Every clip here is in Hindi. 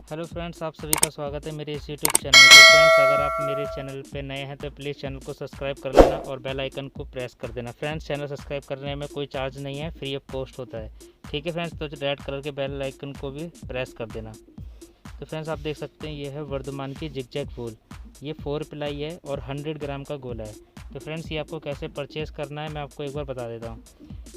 हेलो फ्रेंड्स, आप सभी का स्वागत है मेरे इस यूट्यूब चैनल पे। फ्रेंड्स, अगर आप मेरे चैनल पे नए हैं तो प्लीज़ चैनल को सब्सक्राइब कर लेना और बेल आइकन को प्रेस कर देना। फ्रेंड्स, चैनल सब्सक्राइब करने में कोई चार्ज नहीं है, फ्री ऑफ कॉस्ट होता है। ठीक है फ्रेंड्स, तो रेड कलर के बेल आइकन को भी प्रेस कर देना। तो फ्रेंड्स, आप देख सकते हैं ये है वर्धमान की जिगजैग फूल। ये 4 प्लाई है और 100 ग्राम का गोला है। तो फ्रेंड्स, ये आपको कैसे परचेज़ करना है मैं आपको एक बार बता देता हूँ।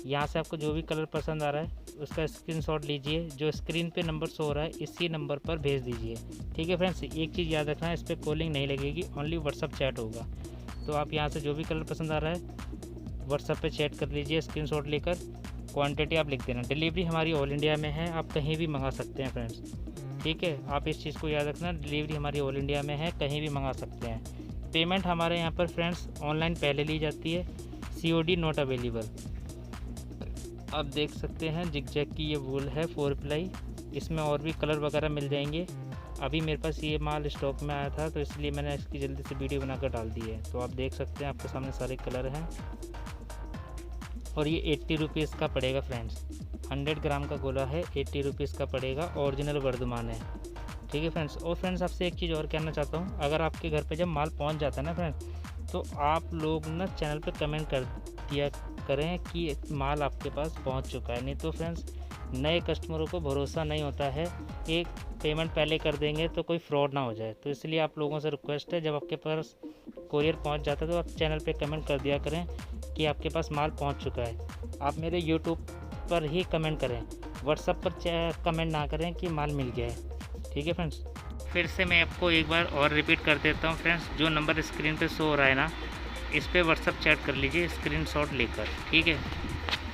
यहाँ से आपको जो भी कलर पसंद आ रहा है उसका स्क्रीनशॉट लीजिए, जो स्क्रीन पे नंबर शो हो रहा है इसी नंबर पर भेज दीजिए। ठीक है फ्रेंड्स, एक चीज़ याद रखना है, इस पर कॉलिंग नहीं लगेगी, ओनली व्हाट्सअप चैट होगा। तो आप यहाँ से जो भी कलर पसंद आ रहा है व्हाट्सअप पे चैट कर लीजिए स्क्रीनशॉट लेकर, क्वांटिटी आप लिख देना। डिलीवरी हमारी ऑल इंडिया में है, आप कहीं भी मंगा सकते हैं फ्रेंड्स। ठीक है, आप इस चीज़ को याद रखना, डिलीवरी हमारी ऑल इंडिया में है, कहीं भी मंगा सकते हैं। पेमेंट हमारे यहाँ पर फ्रेंड्स ऑनलाइन पहले ली जाती है, COD नॉट अवेलेबल। आप देख सकते हैं जिगजैग की ये वूल है 4 प्लाई। इसमें और भी कलर वगैरह मिल जाएंगे। अभी मेरे पास ये माल स्टॉक में आया था तो इसलिए मैंने इसकी जल्दी से वीडियो बनाकर डाल दी है। तो आप देख सकते हैं आपके सामने सारे कलर हैं और ये 80 रुपीज़ का पड़ेगा फ्रेंड्स। 100 ग्राम का गोला है, 80 रुपीज़ का पड़ेगा, ओरिजिनल वर्धमान है। ठीक है फ्रेंड्स, और फ्रेंड्स आपसे एक चीज़ और कहना चाहता हूँ, अगर आपके घर पे जब माल पहुँच जाता है ना फ्रेंड्स, तो आप लोग ना चैनल पे कमेंट कर दिया करें कि माल आपके पास पहुंच चुका है। नहीं तो फ्रेंड्स नए कस्टमरों को भरोसा नहीं होता है कि पेमेंट पहले कर देंगे तो कोई फ्रॉड ना हो जाए। तो इसलिए आप लोगों से रिक्वेस्ट है, जब आपके पास कोरियर पहुंच जाता है तो आप चैनल पे कमेंट कर दिया करें कि आपके पास माल पहुंच चुका है। आप मेरे यूट्यूब पर ही कमेंट करें, व्हाट्सएप पर कमेंट ना करें कि माल मिल गया है। ठीक है फ्रेंड्स, फिर से मैं आपको एक बार और रिपीट कर देता हूँ फ्रेंड्स, जो नंबर स्क्रीन पर शो हो रहा है ना, इस पर व्हाट्सअप चैट कर लीजिए स्क्रीनशॉट लेकर। ठीक है,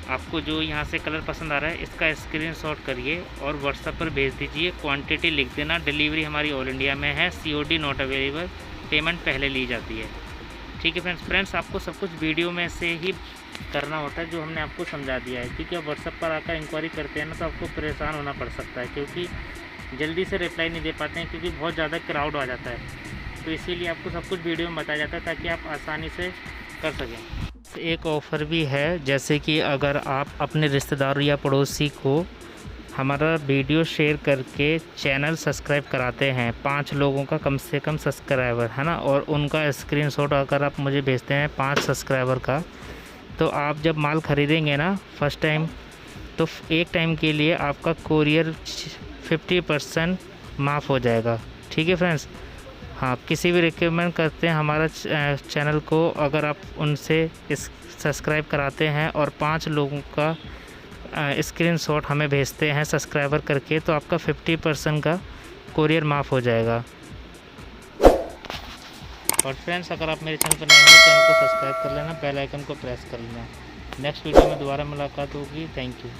आपको जो यहाँ से कलर पसंद आ रहा है इसका स्क्रीनशॉट करिए और व्हाट्सअप पर भेज दीजिए, क्वांटिटी लिख देना। डिलीवरी हमारी ऑल इंडिया में है, COD नॉट अवेलेबल, पेमेंट पहले ली जाती है। ठीक है फ्रेंड्स, आपको सब कुछ वीडियो में से ही करना होता है जो हमने आपको समझा दिया है। ठीक है, व्हाट्सअप पर आकर इंक्वायरी करते हैं ना तो आपको परेशान होना पड़ सकता है, क्योंकि जल्दी से रिप्लाई नहीं दे पाते हैं क्योंकि बहुत ज़्यादा क्राउड आ जाता है। तो इसीलिए आपको सब कुछ वीडियो में बताया जाता है ताकि आप आसानी से कर सकें। एक ऑफ़र भी है, जैसे कि अगर आप अपने रिश्तेदार या पड़ोसी को हमारा वीडियो शेयर करके चैनल सब्सक्राइब कराते हैं, 5 लोगों का कम से कम सब्सक्राइबर है ना, और उनका स्क्रीनशॉट अगर आप मुझे भेजते हैं 5 सब्सक्राइबर का, तो आप जब माल ख़रीदेंगे ना फर्स्ट टाइम, तो एक टाइम के लिए आपका कोरियर 50% माफ़ हो जाएगा। ठीक है फ्रेंड्स, हाँ, किसी भी रिकमेंड करते हैं हमारा चैनल को, अगर आप उनसे इस सब्सक्राइब कराते हैं और 5 लोगों का स्क्रीनशॉट हमें भेजते हैं सब्सक्राइबर करके, तो आपका 50% का कोरियर माफ़ हो जाएगा। और फ्रेंड्स, अगर आप मेरे चैनल पर नए हैं, चैनल को सब्सक्राइब कर लेना, बेल आइकन को प्रेस कर लेना। नेक्स्ट वीडियो में दोबारा मुलाकात होगी। Thank you.